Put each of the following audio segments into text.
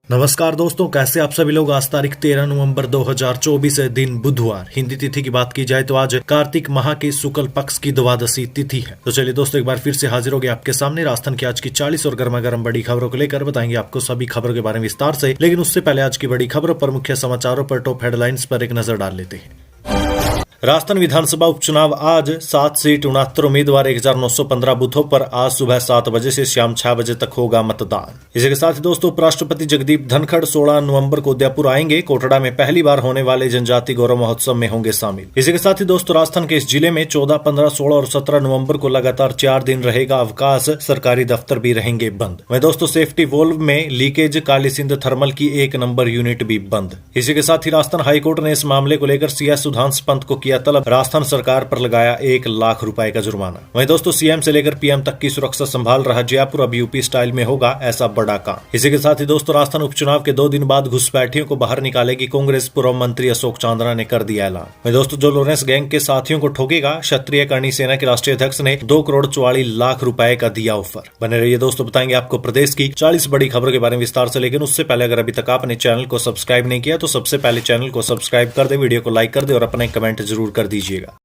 नमस्कार दोस्तों, कैसे आप सभी लोग। आज तारीख 13 नवंबर 2024 है, दिन बुधवार। हिंदी तिथि की बात की जाए तो आज कार्तिक माह के शुक्ल पक्ष की द्वादशी तिथि है। तो चलिए दोस्तों, एक बार फिर से हाजिर हो गए आपके सामने राजस्थान की आज की 40 और गर्मा गर्म बड़ी खबरों को लेकर। बताएंगे आपको सभी खबरों के बारे में विस्तार से, लेकिन उससे पहले आज की बड़ी खबरों पर, मुख्य समाचारों पर, टॉप हेडलाइंस पर एक नजर डाल लेते हैं। राजस्थान विधानसभा उपचुनाव आज 7 सीट 69 उम्मीदवार 1915 बूथों पर आज सुबह 7 बजे से शाम 6 बजे तक होगा मतदान। इसी के साथ ही दोस्तों, उपराष्ट्रपति जगदीप धनखड़ 16 नवंबर को उदयपुर आएंगे। कोटड़ा में पहली बार होने वाले जनजाति गौरव महोत्सव में होंगे शामिल। इसी के साथ ही दोस्तों, राजस्थान के इस जिले में 14, 15, 16 और 17 नवंबर को लगातार 4 दिन रहेगा अवकाश। सरकारी दफ्तर भी रहेंगे बंद। वहीं दोस्तों, सेफ्टी वोल्व में लीकेज, काली सिंध थर्मल की 1 नंबर यूनिट भी बंद। इसी के साथ ही राजस्थान हाईकोर्ट ने इस मामले को लेकर सीएस सुधांशु पंत को किया तलब। राजस्थान सरकार पर लगाया 1 लाख रुपए का जुर्माना। वहीं दोस्तों, सीएम से लेकर पीएम तक की सुरक्षा संभाल रहा जयपुर, अब यूपी स्टाइल में होगा ऐसा बड़ा काम। इसी के साथ ही दोस्तों, राजस्थान उपचुनाव के 2 दिन बाद घुसपैठियों को बाहर निकालेगी कांग्रेस। पूर्व मंत्री अशोक चांदना ने कर दिया ऐलान। वहीं दोस्तों, जो लॉरेंस गैंग के साथियों को ठोकेगा, क्षत्रिय करणी सेना के राष्ट्रीय अध्यक्ष ने 2 करोड़ 44 लाख रुपए का दिया ऑफर। बने रहिए दोस्तों, बताएंगे आपको प्रदेश की 40 बड़ी खबरों के बारे में विस्तार से। लेकिन उससे पहले, अगर अभी तक आपने चैनल को सब्सक्राइब नहीं किया तो सबसे पहले चैनल को सब्सक्राइब कर दे, वीडियो को लाइक कर दे और अपना कमेंट जरूर कर दीजिएगा।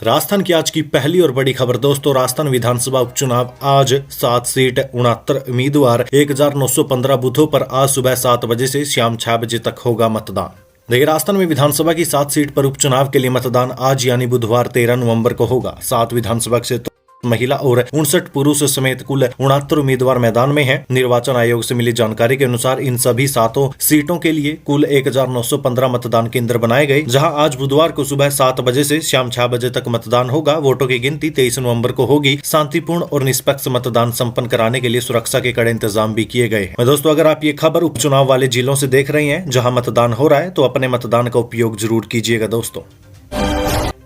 राजस्थान की आज की पहली और बड़ी खबर दोस्तों, राजस्थान विधानसभा उपचुनाव आज 7 सीट 69 उम्मीदवार 1915 बूथों पर आज सुबह 7 बजे से शाम 6 बजे तक होगा मतदान। देखिए, राजस्थान में विधानसभा की 7 सीट पर उपचुनाव के लिए मतदान आज यानी बुधवार 13 नवंबर को होगा। 7 विधानसभा क्षेत्र महिला और 59 पुरुष समेत कुल 69 उम्मीदवार मैदान में हैं। निर्वाचन आयोग से मिली जानकारी के अनुसार इन सभी 7 सीटों के लिए कुल 1915 मतदान केंद्र बनाए गए, जहां आज बुधवार को सुबह 7 बजे से शाम 6 बजे तक मतदान होगा। वोटों की गिनती 23 नवंबर को होगी। शांतिपूर्ण और निष्पक्ष मतदान संपन्न कराने के लिए सुरक्षा के कड़े इंतजाम भी किए गए हैं। दोस्तों, अगर आप ये खबर उपचुनाव वाले जिलों से देख रहे हैं जहाँ मतदान हो रहा है, तो अपने मतदान का उपयोग जरूर कीजिएगा दोस्तों।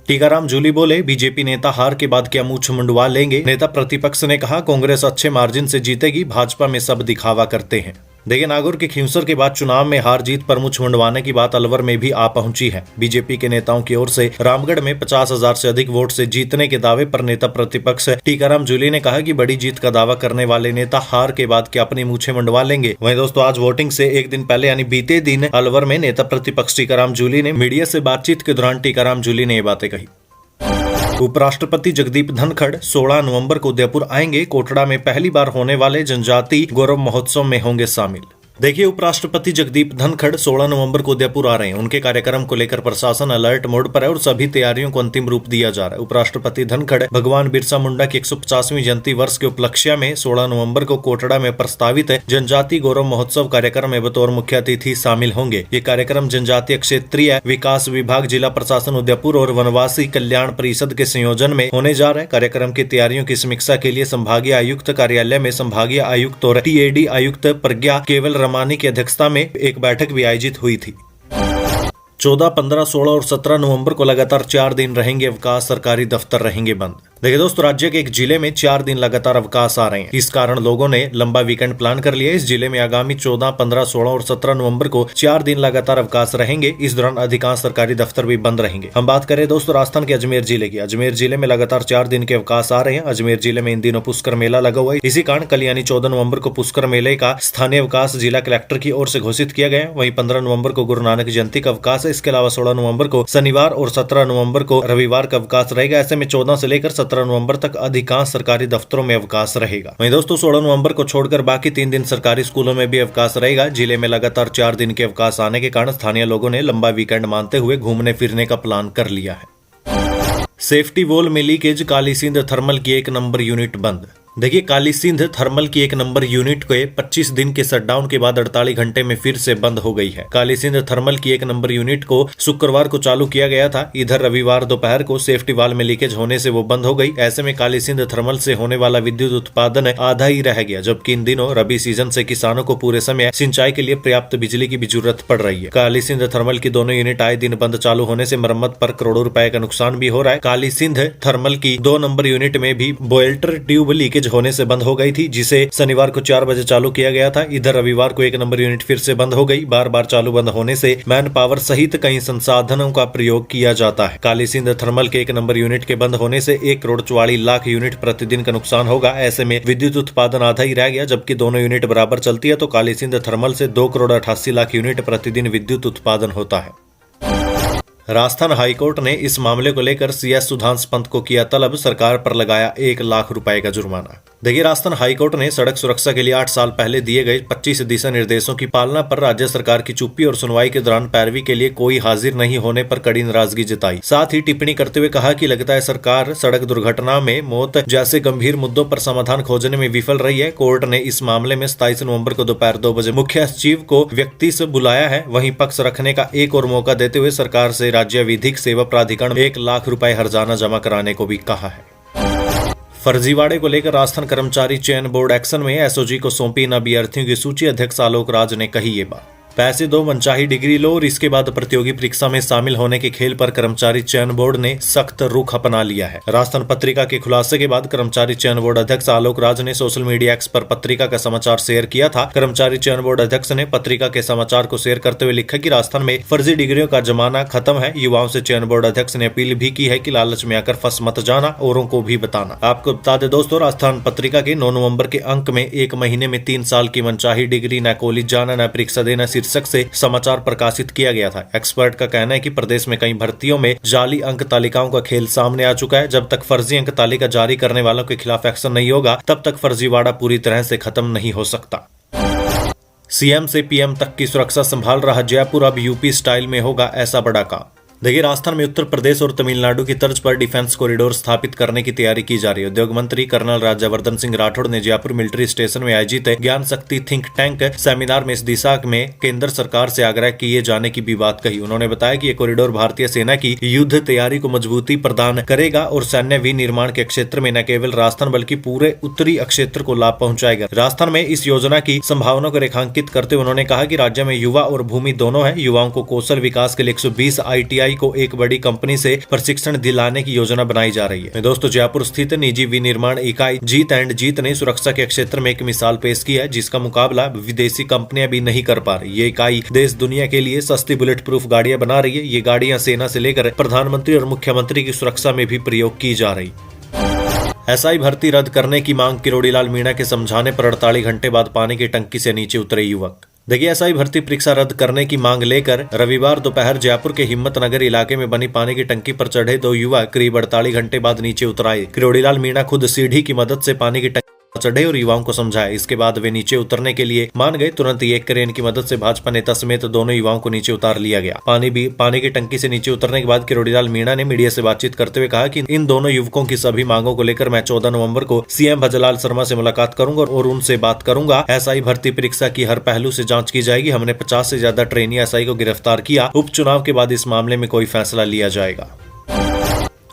टीकाराम जूली बोले, बीजेपी नेता हार के बाद क्या मूंछ मुंडवा लेंगे। नेता प्रतिपक्ष ने कहा, कांग्रेस अच्छे मार्जिन से जीतेगी, भाजपा में सब दिखावा करते हैं। देखिए, नागौर के खींवसर के बाद चुनाव में हार जीत पर मुंछ मुंडवाने की बात अलवर में भी आ पहुंची है। बीजेपी के नेताओं की ओर से रामगढ़ में 50,000 से अधिक वोट से जीतने के दावे पर नेता प्रतिपक्ष टीकाराम जूली ने कहा कि बड़ी जीत का दावा करने वाले नेता हार के बाद क्या अपनी मूंछें मुंडवा लेंगे। वहीं दोस्तों, आज वोटिंग से एक दिन पहले यानी बीते दिन अलवर में नेता प्रतिपक्ष टीकाराम जूली ने मीडिया से बातचीत के दौरान टीकाराम जूली ने ये बातें कही। उपराष्ट्रपति जगदीप धनखड़ 16 नवंबर को उदयपुर आएंगे। कोटड़ा में पहली बार होने वाले जनजाति गौरव महोत्सव में होंगे शामिल। देखिए, उपराष्ट्रपति जगदीप धनखड़ 16 नवंबर को उदयपुर आ रहे हैं। उनके कार्यक्रम को लेकर प्रशासन अलर्ट मोड पर है और सभी तैयारियों को अंतिम रूप दिया जा रहा है। उपराष्ट्रपति धनखड़ भगवान बिरसा मुंडा की 150वीं जयंती वर्ष के उपलक्ष्य में 16 नवंबर को कोटड़ा में प्रस्तावित जनजाति गौरव महोत्सव कार्यक्रम में बतौर मुख्य अतिथि शामिल होंगे। ये कार्यक्रम जनजातीय क्षेत्रीय विकास विभाग, जिला प्रशासन उदयपुर और वनवासी कल्याण परिषद के संयोजन में होने जा रहा है। कार्यक्रम की तैयारियों की समीक्षा के लिए संभागीय आयुक्त कार्यालय में संभागीय आयुक्त और टीएडी आयुक्त प्रज्ञा केवल रमानी की अध्यक्षता में एक बैठक भी आयोजित हुई थी। 14, 15, 16 और 17 नवंबर को लगातार 4 दिन रहेंगे अवकाश। सरकारी दफ्तर रहेंगे बंद। देखिए दोस्तों, राज्य के एक जिले में 4 दिन लगातार अवकाश आ रहे हैं। इस कारण लोगों ने लंबा वीकेंड प्लान कर लिया। इस जिले में आगामी 14, 15, 16 और 17 नवंबर को 4 दिन लगातार अवकाश रहेंगे। इस दौरान अधिकांश सरकारी दफ्तर भी बंद रहेंगे। हम बात करें दोस्तों राजस्थान के अजमेर जिले की। अजमेर जिले में लगातार 4 दिन के अवकाश आ रहे हैं। अजमेर जिले में इन दिनों पुष्कर मेला लगा हुआ है। इसी कारण कल यानी 14 नवंबर को पुष्कर मेले का स्थानीय अवकाश जिला कलेक्टर की ओर से घोषित किया गया। वहीं 15 नवंबर को गुरु नानक जयंती का अवकाश है। इसके अलावा 16 नवंबर को शनिवार और 17 नवंबर को रविवार का अवकाश रहेगा। ऐसे में 14 से लेकर 17 नवंबर तक अधिकांश सरकारी दफ्तरों में अवकाश रहेगा। वहीं दोस्तों, 16 नवंबर को छोड़कर बाकी 3 दिन सरकारी स्कूलों में भी अवकाश रहेगा। जिले में लगातार 4 दिन के अवकाश आने के कारण स्थानीय लोगों ने लंबा वीकेंड मानते हुए घूमने फिरने का प्लान कर लिया है। सेफ्टी वॉल में लीकेज, काली सिंध थर्मल की 1 नंबर यूनिट बंद। देखिए, काली सिंध थर्मल की 1 नंबर यूनिट के 25 दिन के शटडाउन के बाद 48 घंटे में फिर से बंद हो गई है। काली सिंध थर्मल की 1 नंबर यूनिट को शुक्रवार को चालू किया गया था। इधर रविवार दोपहर को सेफ्टी वाल में लीकेज होने से वो बंद हो गई। ऐसे में काली सिंध थर्मल से होने वाला विद्युत उत्पादन आधा ही रह गया, जबकि इन दिनों रबी सीजन से किसानों को पूरे समय सिंचाई के लिए पर्याप्त बिजली की भी जरूरत पड़ रही है। काली सिंध थर्मल की दोनों यूनिट आए दिन बंद चालू होने से मरम्मत पर करोड़ों रुपए का नुकसान भी हो रहा है। काली सिंध थर्मल की 2 नंबर यूनिट में भी बॉयल्टर ट्यूब लीकेज तेज होने से बंद हो गई थी, जिसे शनिवार को 4 बजे चालू किया गया था। इधर रविवार को 1 नंबर यूनिट फिर से बंद हो गई। बार बार चालू बंद होने से मैन पावर सहित कई संसाधनों का प्रयोग किया जाता है। काली सिंध थर्मल के 1 नंबर यूनिट के बंद होने से 1,44,00,000 यूनिट प्रतिदिन का नुकसान होगा। ऐसे में विद्युत उत्पादन आधा ही रह गया। जबकि दोनों यूनिट बराबर चलती है तो काली सिंध थर्मल से 2,88,00,000 यूनिट प्रतिदिन विद्युत उत्पादन होता है। राजस्थान हाईकोर्ट ने इस मामले को लेकर CS सुधांशु पंत को किया तलब, सरकार पर लगाया 1 लाख रुपए का जुर्माना। देखिए, राजस्थान हाईकोर्ट ने सड़क सुरक्षा के लिए 8 साल पहले दिए गए 25 दिशा निर्देशों की पालना पर राज्य सरकार की चुप्पी और सुनवाई के दौरान पैरवी के लिए कोई हाजिर नहीं होने पर कड़ी नाराजगी जताई। साथ ही टिप्पणी करते हुए कहा कि लगता है सरकार सड़क दुर्घटना में मौत जैसे गंभीर मुद्दों पर समाधान खोजने में विफल रही है। कोर्ट ने इस मामले में 27 नवंबर को दोपहर 2 बजे मुख्य सचिव को व्यक्ति से बुलाया है। वहीं पक्ष रखने का एक और मौका देते हुए सरकार से राज्य विधिक सेवा प्राधिकरण 1 लाख रुपए हर्जाना जमा कराने को भी कहा है। फर्जीवाड़े को लेकर राजस्थान कर्मचारी चयन बोर्ड एक्शन में, SOG को सौंपी इन अभ्यर्थियों की सूची। अध्यक्ष आलोक राज ने कही ये बात। पैसे दो, मनचाही डिग्री लो और इसके बाद प्रतियोगी परीक्षा में शामिल होने के खेल पर कर्मचारी चयन बोर्ड ने सख्त रुख अपना लिया है। राजस्थान पत्रिका के खुलासे के बाद कर्मचारी चयन बोर्ड अध्यक्ष आलोक राज ने सोशल मीडिया एक्स पर पत्रिका का समाचार शेयर किया था। कर्मचारी चयन बोर्ड अध्यक्ष ने पत्रिका के समाचार को शेयर करते हुए लिखा कि राजस्थान में फर्जी डिग्रियों का जमाना खत्म है। युवाओं से चयन बोर्ड अध्यक्ष ने अपील भी की है कि लालच में आकर फंस मत जाना, औरों को भी बताना। आपको बता दें दोस्तों, राजस्थान पत्रिका के 9 नवंबर के अंक में 1 महीने में 3 साल की मनचाही डिग्री, न कॉलेज जाना न परीक्षा देना शीर्षक से समाचार प्रकाशित किया गया था। एक्सपर्ट का कहना है कि प्रदेश में कई भर्तियों में जाली अंक तालिकाओं का खेल सामने आ चुका है। जब तक फर्जी अंक तालिका जारी करने वालों के खिलाफ एक्शन नहीं होगा, तब तक फर्जीवाड़ा पूरी तरह से खत्म नहीं हो सकता। CM से PM तक की सुरक्षा संभाल रहा जयपुर अब UP स्टाइल में होगा, ऐसा बड़ा काम। देखिए, राजस्थान में उत्तर प्रदेश और तमिलनाडु की तर्ज पर डिफेंस कॉरिडोर स्थापित करने की तैयारी की जा रही है। उद्योग मंत्री कर्नल राज्यवर्धन सिंह राठौड़ ने जयपुर मिलिट्री स्टेशन में आयोजित ज्ञान शक्ति थिंक टैंक सेमिनार में इस दिशा में केंद्र सरकार से आग्रह किए जाने की भी बात कही। उन्होंने बताया कि ये कॉरिडोर भारतीय सेना की युद्ध तैयारी को मजबूती प्रदान करेगा और सैन्य विनिर्माण के क्षेत्र में न केवल राजस्थान बल्कि पूरे उत्तरी क्षेत्र को लाभ पहुंचाएगा। राजस्थान में इस योजना की संभावनाओं को रेखांकित करते हुए उन्होंने कहा कि राज्य में युवा और भूमि दोनों है। युवाओं को कौशल विकास के लिए 120 ITI को एक बड़ी कंपनी से प्रशिक्षण दिलाने की योजना बनाई जा रही है। दोस्तों, जयपुर स्थित निजी विनिर्माण इकाई जीत एंड जीत ने सुरक्षा के क्षेत्र में एक मिसाल पेश की है, जिसका मुकाबला विदेशी कंपनियां भी नहीं कर पा रही। ये इकाई देश दुनिया के लिए सस्ती बुलेट प्रूफ गाड़ियां बना रही है। ये गाड़ियां सेना से लेकर प्रधानमंत्री और मुख्यमंत्री की सुरक्षा में भी प्रयोग की जा रही। SI भर्ती रद्द करने की मांग, किरोड़ीलाल मीणा के समझाने पर 48 घंटे बाद पानी की टंकी से नीचे उतरे युवक। देखिए, SI भर्ती परीक्षा रद्द करने की मांग लेकर रविवार दोपहर जयपुर के हिम्मतनगर इलाके में बनी पानी की टंकी पर चढ़े 2 युवक करीब 48 घंटे बाद नीचे उतर आए। किरोड़ीलाल मीणा खुद सीढ़ी की मदद से पानी की टंकी चढ़े और युवाओं को समझाया। इसके बाद वे नीचे उतरने के लिए मान गए। तुरंत ही एक क्रेन की मदद से भाजपा नेता समेत दोनों युवाओं को नीचे उतार लिया गया। पानी की टंकी से नीचे उतरने के बाद किरोड़ीलाल मीणा ने मीडिया से बातचीत करते हुए कहा कि इन दोनों युवकों की सभी मांगों को लेकर मैं 14 नवंबर को CM भजलाल शर्मा से मुलाकात करूंगा और उनसे बात करूंगा। SI भर्ती परीक्षा की हर पहलू से जांच की जाएगी। हमने 50 से ज्यादा ट्रेनी SI को गिरफ्तार किया। उपचुनाव के बाद इस मामले में कोई फैसला लिया जाएगा।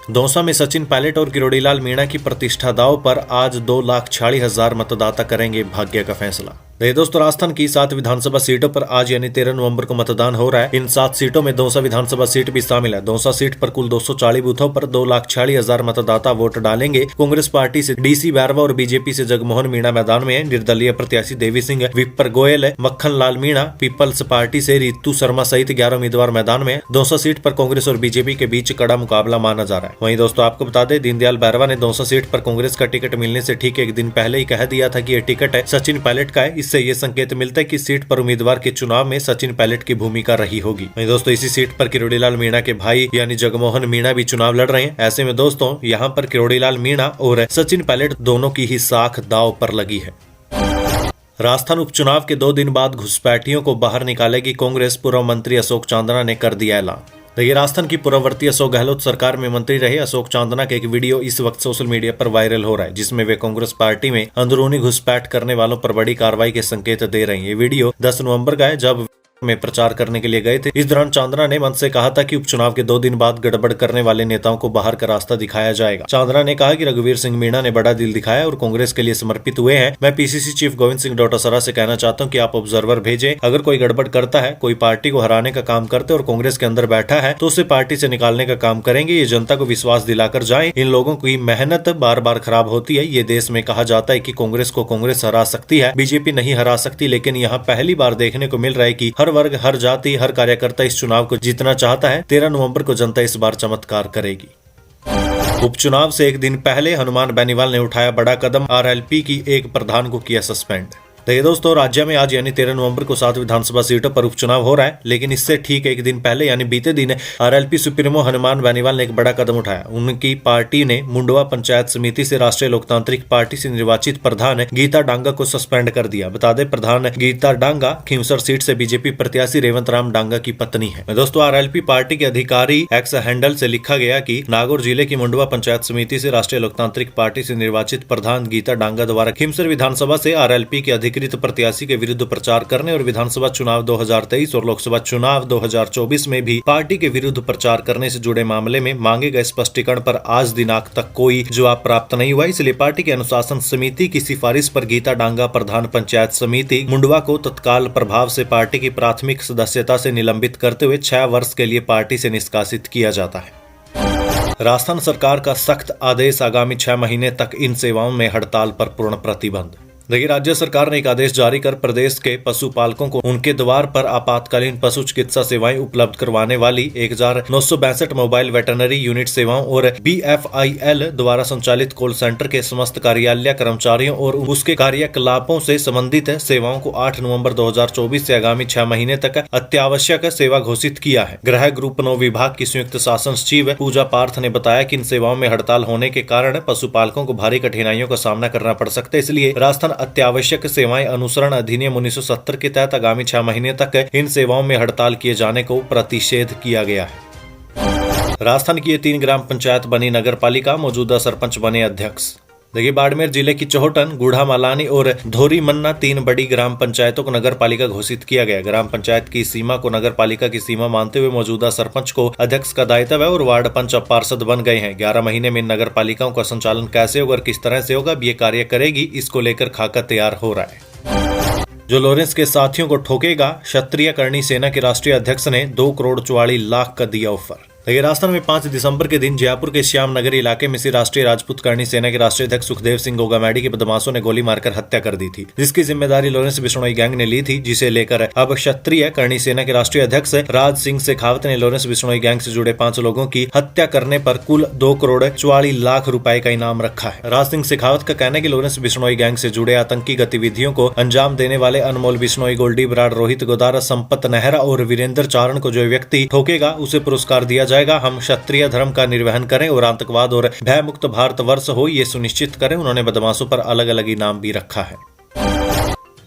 दौसा में सचिन पायलट और किरोड़ीलाल मीणा की प्रतिष्ठा दांव पर आज 2,46,000 मतदाता करेंगे भाग्य का फैसला। दोस्तों, राजस्थान की 7 विधानसभा सीटों पर आज यानी 13 नवंबर को मतदान हो रहा है। इन 7 सीटों में दौसा विधानसभा सीट भी शामिल है। दौसा सीट पर कुल 240 बूथों पर 2,46,000 मतदाता वोट डालेंगे। कांग्रेस पार्टी से DC बैरवा और बीजेपी से जगमोहन मीणा मैदान में है। निर्दलीय प्रत्याशी देवी सिंह, विपर गोयल, मक्खन लाल मीणा, पीपल्स पार्टी से रितु शर्मा सहित 11 उम्मीदवार मैदान में है। दौसा सीट पर कांग्रेस और बीजेपी के बीच कड़ा मुकाबला माना जा रहा है। वहीं दोस्तों, आपको बता दें, दीनदयाल बैरवा ने दौसा सीट पर कांग्रेस का टिकट मिलने से ठीक एक दिन पहले ही कह दिया था कि यह टिकट है सचिन पायलट का है। इससे ये संकेत मिलता है कि सीट पर उम्मीदवार के चुनाव में सचिन पायलट की भूमिका रही होगी। दोस्तों, इसी सीट पर किरोड़ीलाल मीणा के भाई यानी जगमोहन मीणा भी चुनाव लड़ रहे हैं। ऐसे में दोस्तों, यहाँ पर किरोड़ीलाल मीणा और सचिन पायलट दोनों की ही साख दांव पर लगी है। राजस्थान उपचुनाव के 2 दिन बाद घुसपैठियों को बाहर निकालेगी कांग्रेस, पूर्व मंत्री अशोक चांदना ने कर दिया ऐलान। देखिए, राजस्थान की पूर्ववर्ती अशोक गहलोत सरकार में मंत्री रहे अशोक चांदना का एक वीडियो इस वक्त सोशल मीडिया पर वायरल हो रहा है, जिसमें वे कांग्रेस पार्टी में अंदरूनी घुसपैठ करने वालों पर बड़ी कार्रवाई के संकेत दे रहे हैं। ये वीडियो 10 नवंबर का है, जब में प्रचार करने के लिए गए थे। इस दौरान चांदना ने मंच से कहा था कि उपचुनाव के 2 दिन बाद गड़बड़ करने वाले नेताओं को बाहर का रास्ता दिखाया जाएगा। चांदना ने कहा कि रघुवीर सिंह मीणा ने बड़ा दिल दिखाया और कांग्रेस के लिए समर्पित हुए हैं। मैं पीसीसी चीफ गोविंद सिंह डोटासरा से कहना चाहता हूं कि आप ऑब्जर्वर भेजें। अगर कोई गड़बड़ करता है, कोई पार्टी को हराने का काम करते और कांग्रेस के अंदर बैठा है, तो उसे पार्टी से निकालने का काम करेंगे। ये जनता को विश्वास दिलाकर जाएं। इन लोगों की मेहनत बार बार खराब होती है। ये देश में कहा जाता है कि कांग्रेस को कांग्रेस हरा सकती है, बीजेपी नहीं हरा सकती, लेकिन यहाँ पहली बार देखने को मिल रहा है कि हर वर्ग, हर जाति, हर कार्यकर्ता इस चुनाव को जीतना चाहता है। 13 नवंबर को जनता इस बार चमत्कार करेगी। उपचुनाव से एक दिन पहले हनुमान बेनीवाल ने उठाया बड़ा कदम, आरएलपी की एक प्रधान को किया सस्पेंड। देखिए दोस्तों, राज्य में आज यानी 13 नवंबर को 7 विधानसभा सीटों पर उपचुनाव हो रहा है, लेकिन इससे ठीक एक दिन पहले यानी बीते दिन आरएलपी सुप्रीमो हनुमान बेनीवाल ने एक बड़ा कदम उठाया। उनकी पार्टी ने मुंडवा पंचायत समिति से राष्ट्रीय लोकतांत्रिक पार्टी से निर्वाचित प्रधान गीता डांगा को सस्पेंड कर दिया। बता दें, प्रधान गीता डांगा खींवसर सीट से बीजेपी प्रत्याशी रेवंत राम डांगा की पत्नी है। दोस्तों, आरएलपी पार्टी के अधिकारी एक्स हैंडल से लिखा गया कि नागौर जिले की मुंडवा पंचायत समिति से राष्ट्रीय लोकतांत्रिक पार्टी से निर्वाचित प्रधान गीता डांगा द्वारा खींवसर विधानसभा से आरएलपी के अधिकृत प्रत्याशी के विरुद्ध प्रचार करने और विधानसभा चुनाव 2023 और लोकसभा चुनाव 2024 में भी पार्टी के विरुद्ध प्रचार करने से जुड़े मामले में मांगे गए स्पष्टीकरण पर आज दिनांक तक कोई जवाब प्राप्त नहीं हुआ। इसलिए पार्टी के अनुशासन समिति की सिफारिश पर गीता डांगा प्रधान पंचायत समिति मुंडवा को तत्काल प्रभाव से पार्टी की प्राथमिक सदस्यता से निलंबित करते हुए 6 वर्ष के लिए पार्टी से निष्कासित किया जाता है। राजस्थान सरकार का सख्त आदेश, आगामी 6 महीने तक इन सेवाओं में हड़ताल पर पूर्ण प्रतिबंध। देखिए, राज्य सरकार ने एक आदेश जारी कर प्रदेश के पशुपालकों को उनके द्वार पर आपातकालीन पशु चिकित्सा सेवाएं उपलब्ध करवाने वाली 1962 मोबाइल वेटरनरी यूनिट सेवाओं और BFIL द्वारा संचालित कॉल सेंटर के समस्त कार्यालय कर्मचारियों और उसके कार्यकलापों से संबंधित सेवाओं को 8 नवंबर 2024 से आगामी 6 महीने तक अत्यावश्यक सेवा घोषित किया है। गृह ग्रुप 9 विभाग की संयुक्त शासन सचिव पूजा पार्थ ने बताया कि इन सेवाओं में हड़ताल होने के कारण पशुपालकों को भारी कठिनाइयों का सामना करना पड़ सकता है। इसलिए राजस्थान अत्यावश्यक सेवाएं अनुसरण अधिनियम 1970 के तहत आगामी 6 महीने तक इन सेवाओं में हड़ताल किए जाने को प्रतिषेध किया गया है। राजस्थान की ये 3 ग्राम पंचायत बनी नगर पालिका, मौजूदा सरपंच बने अध्यक्ष। देखिए, बाड़मेर जिले की चौहटन, गुढ़ा मालानी और धोरी मन्ना 3 बड़ी ग्राम पंचायतों को नगर पालिका घोषित किया गया। ग्राम पंचायत की सीमा को नगर पालिका की सीमा मानते हुए मौजूदा सरपंच को अध्यक्ष का दायित्व है और वार्ड पंच अब पार्षद बन गए हैं। 11 महीने में नगर पालिकाओं का संचालन कैसे होगा और किस तरह से होगा, अब ये कार्य करेगी, इसको लेकर खाका तैयार हो रहा है। जो लॉरेंस के साथियों को ठोकेगा, क्षत्रिय करणी सेना के राष्ट्रीय अध्यक्ष ने 2 करोड़ 44 लाख का दिया ऑफर। देखिए, राजस्थान में 5 दिसंबर के दिन जयपुर के श्याम नगर इलाके में से राष्ट्रीय राजपूत करणी सेना के राष्ट्रीय अध्यक्ष सुखदेव सिंह गोगामैडी के बदमाशों ने गोली मारकर हत्या कर दी थी, जिसकी जिम्मेदारी लॉरेंस बिश्नोई गैंग ने ली थी, जिसे लेकर अब क्षत्रिय करणी सेना के राष्ट्रीय अध्यक्ष राज सिंह शेखावत ने लॉरेंस बिश्नोई गैंग से जुड़े 5 लोगों की हत्या करने पर कुल 2 करोड़ 44 लाख रुपए का इनाम रखा है। राज सिंह शेखावत का कहना है कि लॉरेंस बिश्नोई गैंग से जुड़े आतंकी गतिविधियों को अंजाम देने वाले अनमोल बिश्नोई, गोल्डी बराड़, रोहित गोदारा, संपत नेहरा और वीरेंद्र चारण को जो व्यक्ति ठोकेगा उसे पुरस्कार दिया जाएगा। हम क्षत्रिय धर्म का निर्वहन करें और आतंकवाद और भय मुक्त भारतवर्ष हो, ये सुनिश्चित करें। उन्होंने बदमाशों पर अलग अलग इनाम भी रखा है।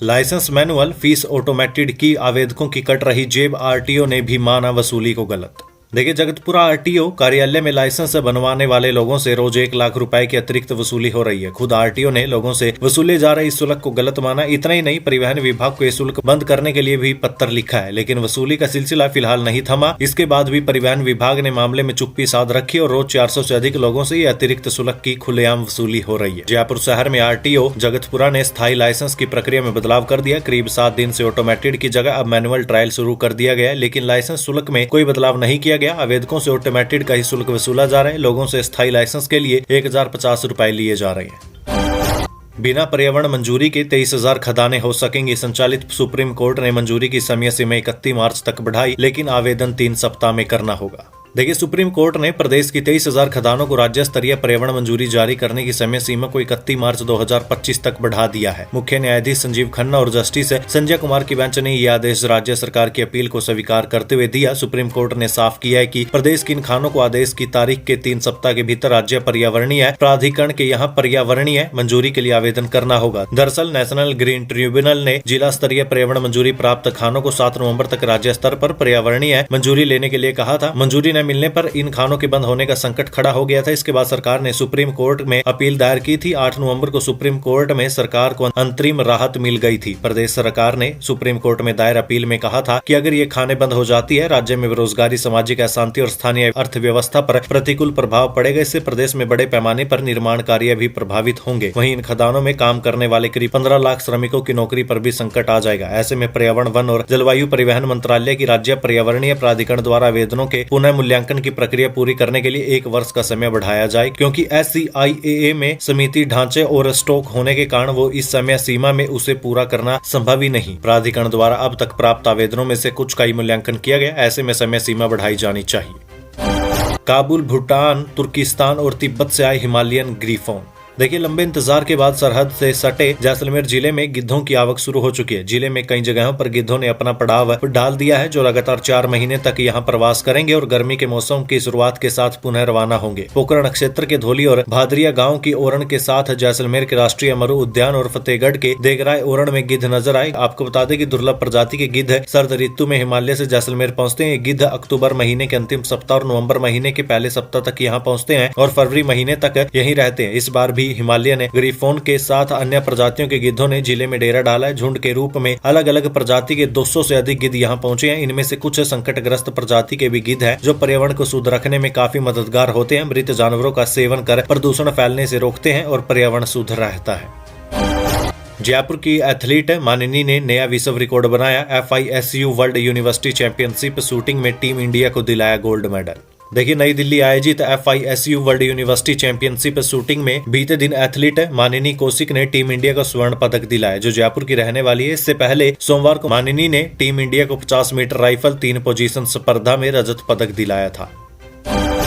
लाइसेंस मैनुअल फीस ऑटोमेटेड की आवेदकों की कट रही जेब, आरटीओ ने भी माना वसूली को गलत। देखिए, जगतपुरा आरटीओ कार्यालय में लाइसेंस बनवाने वाले लोगों से रोज 1 लाख रुपए की अतिरिक्त वसूली हो रही है। खुद आरटीओ ने लोगों से वसूले जा रहे इस शुल्क को गलत माना। इतना ही नहीं, परिवहन विभाग को यह शुल्क बंद करने के लिए भी पत्र लिखा है, लेकिन वसूली का सिलसिला फिलहाल नहीं थमा। इसके बाद भी परिवहन विभाग ने मामले में चुप्पी साध रखी और रोज 400 से अधिक लोगों से ये अतिरिक्त शुल्क की खुलेआम वसूली हो रही है। जयपुर शहर में आरटीओ जगतपुरा ने स्थायी लाइसेंस की प्रक्रिया में बदलाव कर दिया। करीब 7 दिन से ऑटोमेटेड की जगह अब मैनुअल ट्रायल शुरू कर दिया गया, लेकिन लाइसेंस शुल्क में कोई बदलाव नहीं किया गया। आवेदकों से ऑटोमेटेड का ही शुल्क वसूला जा रहा है। लोगों से स्थायी लाइसेंस के लिए 1050 रुपए लिए जा रहे हैं। बिना पर्यावरण मंजूरी के 23,000 खदानें हो सकेंगी। संचालित सुप्रीम कोर्ट ने मंजूरी की समय सीमा 31 मार्च तक बढ़ाई, लेकिन आवेदन 3 सप्ताह में करना होगा। देखिए, सुप्रीम कोर्ट ने प्रदेश की 23,000 खदानों को राज्य स्तरीय पर्यावरण मंजूरी जारी करने की समय सीमा को 31 मार्च 2025 तक बढ़ा दिया है। मुख्य न्यायाधीश संजीव खन्ना और जस्टिस संजय कुमार की बेंच ने यह आदेश राज्य सरकार की अपील को स्वीकार करते हुए दिया। सुप्रीम कोर्ट ने साफ किया है कि प्रदेश की इन खानों को आदेश की तारीख के 3 सप्ताह के भीतर राज्य पर्यावरणीय प्राधिकरण के यहाँ पर्यावरणीय मंजूरी के लिए आवेदन करना होगा। दरअसल नेशनल ग्रीन ट्रिब्यूनल ने जिला स्तरीय पर्यावरण मंजूरी प्राप्त खानों को 7 नवम्बर तक राज्य स्तर पर पर्यावरणीय मंजूरी लेने के लिए कहा था। मंजूरी न मिलने पर इन खानों के बंद होने का संकट खड़ा हो गया था। इसके बाद सरकार ने सुप्रीम कोर्ट में अपील दायर की थी। 8 नवंबर को सुप्रीम कोर्ट में सरकार को अंतरिम राहत मिल गई थी। प्रदेश सरकार ने सुप्रीम कोर्ट में दायर अपील में कहा था कि अगर ये खाने बंद हो जाती है, राज्य में बेरोजगारी, सामाजिक अशांति और स्थानीय अर्थव्यवस्था पर प्रतिकूल प्रभाव पड़ेगा। इससे प्रदेश में बड़े पैमाने पर निर्माण कार्य भी प्रभावित होंगे। वहीं इन खदानों में काम करने वाले करीब 15 लाख श्रमिकों की नौकरी पर भी संकट आ जाएगा। ऐसे में पर्यावरण, वन और जलवायु परिवहन मंत्रालय की राज्य पर्यावरणीय प्राधिकरण द्वारा आवेदनों के पुनः मूल्यांकन की प्रक्रिया पूरी करने के लिए 1 वर्ष का समय बढ़ाया जाए, क्योंकि SCIAA में समिति ढांचे और स्टॉक होने के कारण वो इस समय सीमा में उसे पूरा करना संभव ही नहीं। प्राधिकरण द्वारा अब तक प्राप्त आवेदनों में से कुछ का ही मूल्यांकन किया गया। ऐसे में समय सीमा बढ़ाई जानी चाहिए। काबुल, भूटान, तुर्किस्तान और तिब्बत से आए हिमालयन ग्रीफोन। देखिए, लंबे इंतजार के बाद सरहद से सटे जैसलमेर जिले में गिद्धों की आवक शुरू हो चुकी है। जिले में कई जगहों पर गिद्धों ने अपना पड़ाव डाल दिया है, जो लगातार 4 महीने तक यहां प्रवास करेंगे और गर्मी के मौसम की शुरुआत के साथ पुनः रवाना होंगे। पोखरण क्षेत्र के धोली और भादरिया गांव की ओरण के साथ जैसलमेर के राष्ट्रीय अमरू उद्यान और फतेहगढ़ के देगराय ओरण में गिद्ध नजर आए। आपको बता दें कि दुर्लभ प्रजाति के गिद्ध सर्द ऋतु में हिमालय से जैसलमेर पहुंचते हैं। गिद्ध अक्टूबर महीने के अंतिम सप्ताह और नवम्बर महीने के पहले सप्ताह तक यहाँ पहुंचते हैं और फरवरी महीने तक यहीं रहते हैं। इस बार भी हिमालय ने ग्रीफोन के साथ अन्य प्रजातियों के गिद्धों ने जिले में डेरा डाला है। झुंड के रूप में अलग अलग प्रजाति के 200 से अधिक गिद्ध यहाँ पहुंचे हैं। इनमें से कुछ संकटग्रस्त प्रजाति के भी गिद्ध हैं, जो पर्यावरण को शुद्ध रखने में काफी मददगार होते हैं। मृत जानवरों का सेवन कर प्रदूषण फैलने से रोकते हैं और पर्यावरण शुद्ध रहता है। जयपुर की एथलीट मानिनी ने नया विश्व रिकॉर्ड बनाया। FISU world university championship shooting में टीम इंडिया को दिलाया गोल्ड मेडल। देखिए, नई दिल्ली आयोजित FISU world university championship shooting में बीते दिन एथलीट मानिनी कौशिक ने टीम इंडिया को स्वर्ण पदक दिलाया, जो जयपुर की रहने वाली है। इससे पहले सोमवार को मानिनी ने टीम इंडिया को 50 मीटर राइफल 3 पोजीशन स्पर्धा में रजत पदक दिलाया था।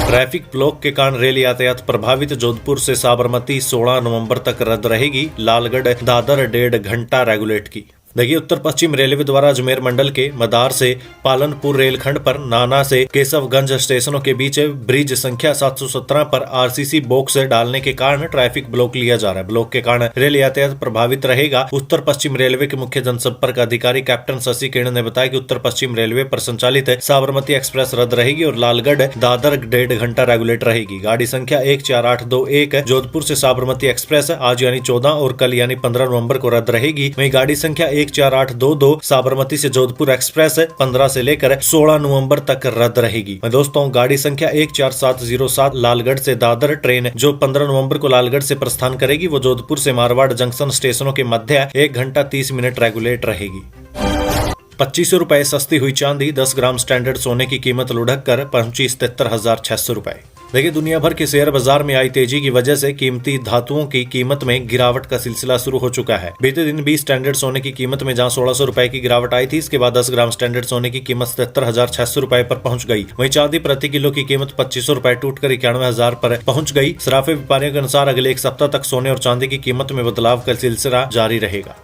ट्रैफिक ब्लॉक के कारण रेल यातायात प्रभावित। जोधपुर से साबरमती 16 नवंबर तक रद्द रहेगी। लालगढ़ दादर 1.5 घंटा रेगुलेट की। देखिए, उत्तर पश्चिम रेलवे द्वारा अजमेर मंडल के मदार से पालनपुर रेलखंड पर नाना से केशवगंज स्टेशनों के बीच ब्रिज संख्या 717 पर RCC बॉक्स डालने के कारण ट्रैफिक ब्लॉक लिया जा रहा है। ब्लॉक के कारण रेल यातायात प्रभावित रहेगा। उत्तर पश्चिम रेलवे के मुख्य जनसंपर्क अधिकारी कैप्टन शशि किरण ने बताया कि उत्तर पश्चिम रेलवे पर संचालित साबरमती एक्सप्रेस रद्द रहेगी और लालगढ़ दादर 1.5 घंटा रेगुलेट रहेगी। गाड़ी संख्या 14821 जोधपुर से साबरमती एक्सप्रेस आज यानी 14 और कल यानी 15 नवंबर को रद्द रहेगी। वहीं गाड़ी संख्या 14822 साबरमती से जोधपुर एक्सप्रेस 15 से लेकर 16 नवंबर तक रद्द रहेगी। दोस्तों, गाड़ी संख्या 14707 लालगढ़ से दादर ट्रेन जो 15 नवंबर को लालगढ़ से प्रस्थान करेगी, वो जोधपुर से मारवाड़ जंक्शन स्टेशनों के मध्य 1 घंटा 30 मिनट रेगुलेट रहेगी। 2500 रुपए सस्ती हुई चांदी। 10 ग्राम स्टैंडर्ड सोने की कीमत लुढ़क कर पहुंची 73,600 रुपए। देखिए, दुनिया भर के शेयर बाजार में आई तेजी की वजह से कीमती धातुओं की कीमत में गिरावट का सिलसिला शुरू हो चुका है। बीते दिन भी स्टैंडर्ड सोने की कीमत में जहां 1600 रुपए की गिरावट आई थी, इसके बाद 10 ग्राम स्टैंडर्ड सोने की कीमत 73,600 रुपए पर पहुंच गई। वहीं चांदी प्रति किलो की कीमत 2500 रुपए टूटकर 91,000 पर पहुंच गई। सराफे व्यापारियों के अनुसार अगले 1 सप्ताह तक सोने और चांदी की कीमत में बदलाव का सिलसिला जारी रहेगा।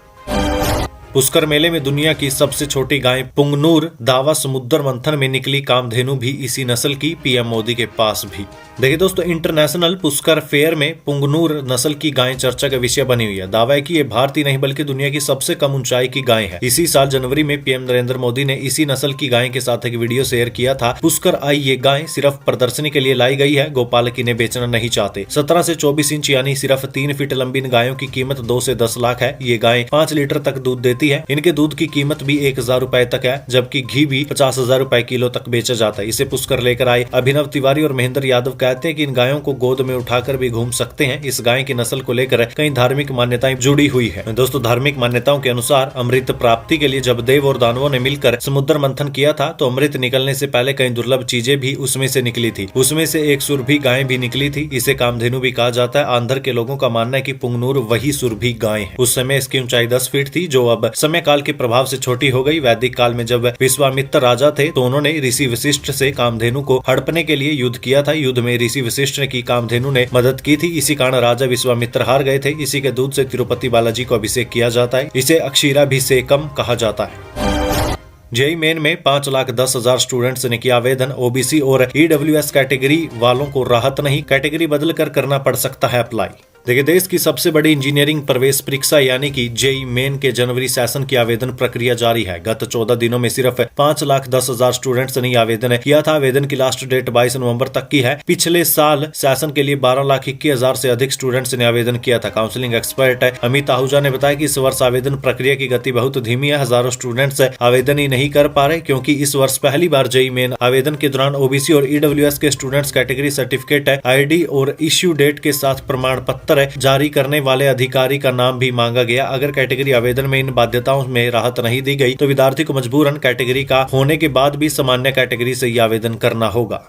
पुष्कर मेले में दुनिया की सबसे छोटी गाय पुंगनूर। दावा समुद्र मंथन में निकली कामधेनु भी इसी नस्ल की। PM मोदी के पास भी। देखिए दोस्तों, इंटरनेशनल पुष्कर फेयर में पुंगनूर नस्ल की गाय चर्चा का विषय बनी हुई है। दावा है कि ये भारतीय नहीं बल्कि दुनिया की सबसे कम ऊंचाई की गाय है। इसी साल जनवरी में PM नरेंद्र मोदी ने इसी नस्ल की गाय के साथ एक वीडियो शेयर किया था। पुष्कर आई ये गाय सिर्फ प्रदर्शनी के लिए लाई गई है, गोपालक इन्हें बेचना नहीं चाहते। 17 से 24 इंच यानी सिर्फ 3 फीट लंबी इन गायों की कीमत 2 से 10 लाख है। ये गाय 5 लीटर तक दूध देती है। इनके दूध की कीमत भी 1000 रुपए तक है, जबकि घी भी 50,000 रुपए किलो तक बेचा जाता है। इसे पुष्कर लेकर आए अभिनव तिवारी और महेंद्र यादव कहते हैं कि इन गायों को गोद में उठाकर भी घूम सकते हैं। इस गाय की नस्ल को लेकर कई धार्मिक मान्यताएं जुड़ी हुई है। दोस्तों, धार्मिक मान्यताओं के अनुसार अमृत प्राप्ति के लिए जब देव और दानवों ने मिलकर समुद्र मंथन किया था, तो अमृत निकलने से पहले कई दुर्लभ चीजें भी उसमें से निकली थी। उसमें से एक सुरभि गाय भी निकली थी। इसे कामधेनु भी कहा जाता है। आंध्र के लोगों का मानना है कि पुंगनूर वही सुरभि गाय है। उस समय इसकी ऊंचाई 10 फीट थी, जो अब समय काल के प्रभाव से छोटी हो गई। वैदिक काल में जब विश्वामित्र राजा थे, तो उन्होंने ऋषि वशिष्ठ से कामधेनु को हड़पने के लिए युद्ध किया था। युद्ध में ऋषि वशिष्ठ ने की कामधेनु ने मदद की थी। इसी कारण राजा विश्वामित्र हार गए थे। इसी के दूध से तिरुपति बालाजी को अभिषेक किया जाता है। इसे अक्षीराभिषेकम कहा जाता है। जेईई मेन में 5,10,000 स्टूडेंट्स ने किया आवेदन। OBC और EWS कैटेगरी वालों को राहत नहीं, कैटेगरी बदल कर करना पड़ सकता है अप्लाई। देखिए, देश की सबसे बड़ी इंजीनियरिंग प्रवेश परीक्षा यानी कि जेईई मेन के जनवरी सेशन की आवेदन प्रक्रिया जारी है। गत 14 दिनों में सिर्फ 5,10,000 स्टूडेंट्स ने आवेदन किया था। आवेदन की लास्ट डेट 22 नवंबर तक की है। पिछले साल सेशन के लिए 12,21,000 से अधिक स्टूडेंट्स ने आवेदन किया था। काउंसलिंग एक्सपर्ट अमित आहूजा ने बताया कि इस वर्ष आवेदन प्रक्रिया की गति बहुत धीमी है। हजारों स्टूडेंट्स आवेदन ही नहीं कर पा रहे क्योंकि इस वर्ष पहली बार जेईई मेन आवेदन के दौरान ओबीसी और ईडब्ल्यूएस के स्टूडेंट्स कैटेगरी सर्टिफिकेट आईडी और इश्यू डेट के साथ प्रमाण पत्र जारी करने वाले अधिकारी का नाम भी मांगा गया। अगर कैटेगरी आवेदन में इन बाध्यताओं में राहत नहीं दी गई तो विद्यार्थी को मजबूरन कैटेगरी का होने के बाद भी सामान्य कैटेगरी से ही आवेदन करना होगा।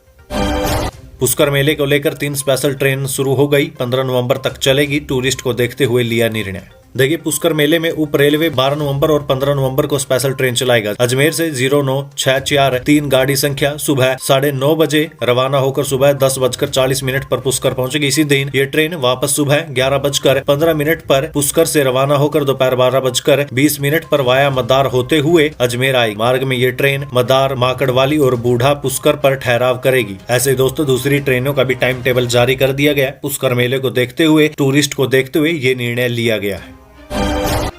पुष्कर मेले को लेकर 3 स्पेशल ट्रेन शुरू हो गई। 15 नवंबर तक चलेगी। टूरिस्ट को देखते हुए लिया निर्णय। देखिए, पुष्कर मेले में उप रेलवे 12 नवंबर और 15 नवंबर को स्पेशल ट्रेन चलाएगा। अजमेर से 0964 गाड़ी संख्या सुबह 9:30 बजे रवाना होकर सुबह 10:40 पर पुष्कर पहुंचेगी। इसी दिन ये ट्रेन वापस सुबह 11:15 पर पुष्कर से रवाना होकर दोपहर 12:20 पर वाया मदार होते हुए अजमेर आएगी। मार्ग में ये ट्रेन मदार, माकड़वाली और बूढ़ा पुष्कर पर ठहराव करेगी। ऐसे दोस्तों, दूसरी ट्रेनों का भी टाइम टेबल जारी कर दिया गया है। पुष्कर मेले को देखते हुए, टूरिस्ट को देखते हुए ये निर्णय लिया गया है।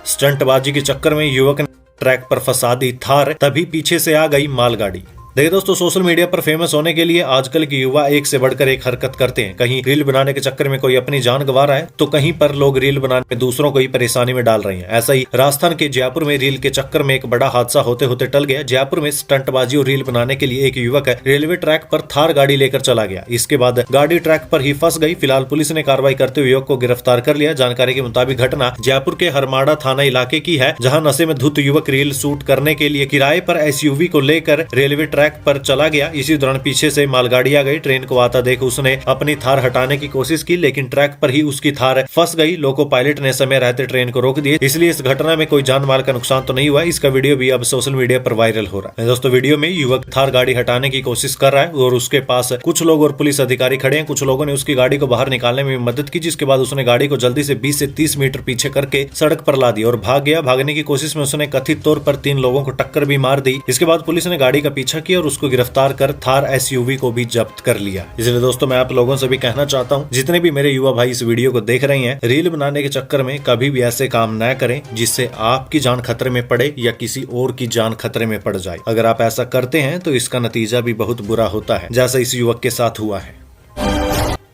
स्टंटबाजी के चक्कर में युवक ने ट्रैक पर फंसा दी थार, तभी पीछे से आ गई मालगाड़ी। देखिए दोस्तों, सोशल मीडिया पर फेमस होने के लिए आजकल के युवा एक से बढ़कर एक हरकत करते हैं। कहीं रील बनाने के चक्कर में कोई अपनी जान गंवा रहा है तो कहीं पर लोग रील बनाने में दूसरों को ही परेशानी में डाल रहे हैं। ऐसा ही राजस्थान के जयपुर में रील के चक्कर में एक बड़ा हादसा होते होते टल गया। जयपुर में स्टंटबाजी और रील बनाने के लिए एक युवक रेलवे ट्रैक पर थार गाड़ी लेकर चला गया। इसके बाद गाड़ी ट्रैक पर ही फंस गई। फिलहाल पुलिस ने कार्रवाई करते हुए युवक को गिरफ्तार कर लिया। जानकारी के मुताबिक घटना जयपुर के हरमाड़ा थाना इलाके की है, जहाँ नशे में धुत युवक रील शूट करने के लिए किराए पर एसयूवी को लेकर रेलवे ट्रैक पर चला गया। इसी दौरान पीछे से मालगाड़ी आ गई। ट्रेन को आता देख उसने अपनी थार हटाने की कोशिश की, लेकिन ट्रैक पर ही उसकी थार फंस गई। लोको पायलट ने समय रहते ट्रेन को रोक दिए, इसलिए इस घटना में कोई जान माल का नुकसान तो नहीं हुआ। इसका वीडियो भी अब सोशल मीडिया पर वायरल हो रहा है। दोस्तों, वीडियो में युवक थार गाड़ी हटाने की कोशिश कर रहा है और उसके पास कुछ लोग और पुलिस अधिकारी खड़े हैं। कुछ लोगों ने उसकी गाड़ी को बाहर निकालने में मदद की, जिसके बाद उसने गाड़ी को जल्दी से 20 से 30 मीटर पीछे करके सड़क पर ला दिया और भाग गया। भागने की कोशिश में उसने कथित तौर पर 3 लोगों को टक्कर भी मार दी। इसके बाद पुलिस ने गाड़ी का पीछा किया और उसको गिरफ्तार कर थार एसयूवी को भी जब्त कर लिया। इसलिए दोस्तों, मैं आप लोगों से भी कहना चाहता हूं, जितने भी मेरे युवा भाई इस वीडियो को देख रहे हैं, रील बनाने के चक्कर में कभी भी ऐसे काम न करें जिससे आपकी जान खतरे में पड़े या किसी और की जान खतरे में पड़ जाए। अगर आप ऐसा करते हैं तो इसका नतीजा भी बहुत बुरा होता है, जैसा इस युवक के साथ हुआ है।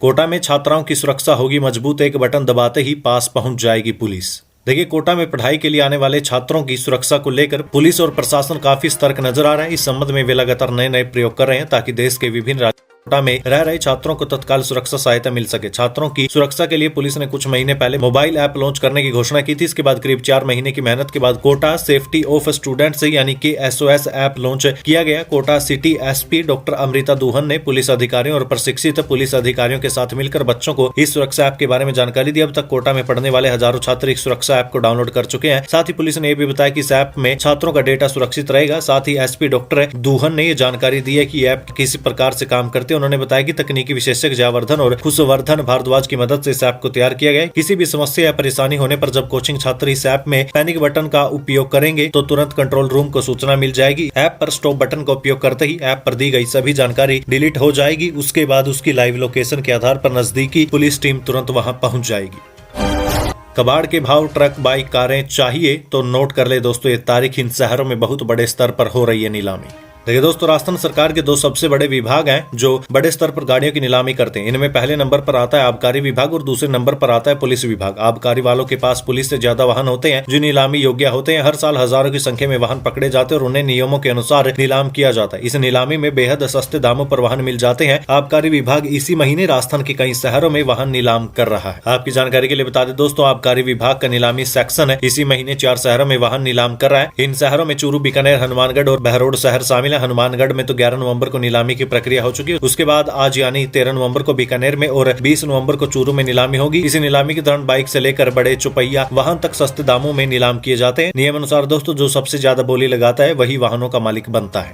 कोटा में छात्राओं की सुरक्षा होगी मजबूत। एक बटन दबाते ही पास पहुंच जाएगी पुलिस। देखिए, कोटा में पढ़ाई के लिए आने वाले छात्रों की सुरक्षा को लेकर पुलिस और प्रशासन काफी सतर्क नजर आ रहा है। इस संबंध में वे लगातार नए प्रयोग कर रहे हैं ताकि देश के विभिन्न कोटा में रह रहे छात्रों को तत्काल सुरक्षा सहायता मिल सके। छात्रों की सुरक्षा के लिए पुलिस ने कुछ महीने पहले मोबाइल ऐप लॉन्च करने की घोषणा की थी। इसके बाद करीब 4 महीने की मेहनत के बाद कोटा सेफ्टी ऑफ स्टूडेंट्स यानी कि SOS ऐप लॉन्च किया गया। Kota city SP doctor Amrita Duhan ने पुलिस अधिकारियों और प्रशिक्षित पुलिस अधिकारियों के साथ मिलकर बच्चों को इस सुरक्षा ऐप के बारे में जानकारी दी। अब तक कोटा में पढ़ने वाले हजारों छात्र इस सुरक्षा ऐप को डाउनलोड कर चुके हैं। साथ ही पुलिस ने यह भी बताया कि इस ऐप में छात्रों का डेटा सुरक्षित रहेगा। साथ ही SP डॉक्टर दुहन ने यह जानकारी दी है कि ऐप किसी प्रकार से काम करते हैं। उन्होंने बताया कि तकनीकी विशेषज्ञ जयवर्धन और खुशवर्धन भारद्वाज की मदद से इस ऐप को तैयार किया गया है। किसी भी समस्या या परेशानी होने पर जब कोचिंग छात्र इस ऐप में पैनिक बटन का उपयोग करेंगे तो तुरंत कंट्रोल रूम को सूचना मिल जाएगी। ऐप पर स्टॉप बटन का उपयोग करते ही ऐप पर दी गई सभी जानकारी डिलीट हो जाएगी। उसके बाद उसकी लाइव लोकेशन के आधार पर नजदीकी पुलिस टीम तुरंत वहां पहुंच जाएगी। कबाड़ के भाव ट्रक, बाइक, कारें चाहिए तो नोट कर ले दोस्तों, ये तारीख इन शहरों में बहुत बड़े स्तर पर हो रही है नीलामी। देखिए दोस्तों, राजस्थान सरकार के 2 सबसे बड़े विभाग हैं जो बड़े स्तर पर गाड़ियों की नीलामी करते हैं। इनमें पहले नंबर पर आता है आबकारी विभाग और दूसरे नंबर पर आता है पुलिस विभाग। आबकारी वालों के पास पुलिस से ज्यादा वाहन होते हैं जो नीलामी योग्य होते हैं। हर साल हजारों की संख्या में वाहन पकड़े जाते हैं और उन्हें नियमों के अनुसार नीलाम किया जाता है। इस नीलामी में बेहद सस्ते दामों पर वाहन मिल जाते हैं। आबकारी विभाग इसी महीने राजस्थान के कई शहरों में वाहन नीलाम कर रहा है। आपकी जानकारी के लिए बता दें दोस्तों, आबकारी विभाग का नीलामी सेक्शन इसी महीने 4 शहरों में वाहन नीलाम कर रहा है। इन शहरों में चूरू, बीकानेर, हनुमानगढ़ और बहरोड शहर शामिल है। हनुमानगढ़ में 11 नवंबर को नीलामी की प्रक्रिया हो चुकी है। उसके बाद आज यानी 13 नवंबर को बीकानेर में और 20 नवंबर को चूरू में नीलामी होगी। इस नीलामी के दौरान बाइक से लेकर बड़े चौपहिया वाहन तक सस्ते दामों में नीलाम किए जाते हैं। नियम अनुसार दोस्तों, जो सबसे ज्यादा बोली लगाता है वही वाहनों का मालिक बनता है।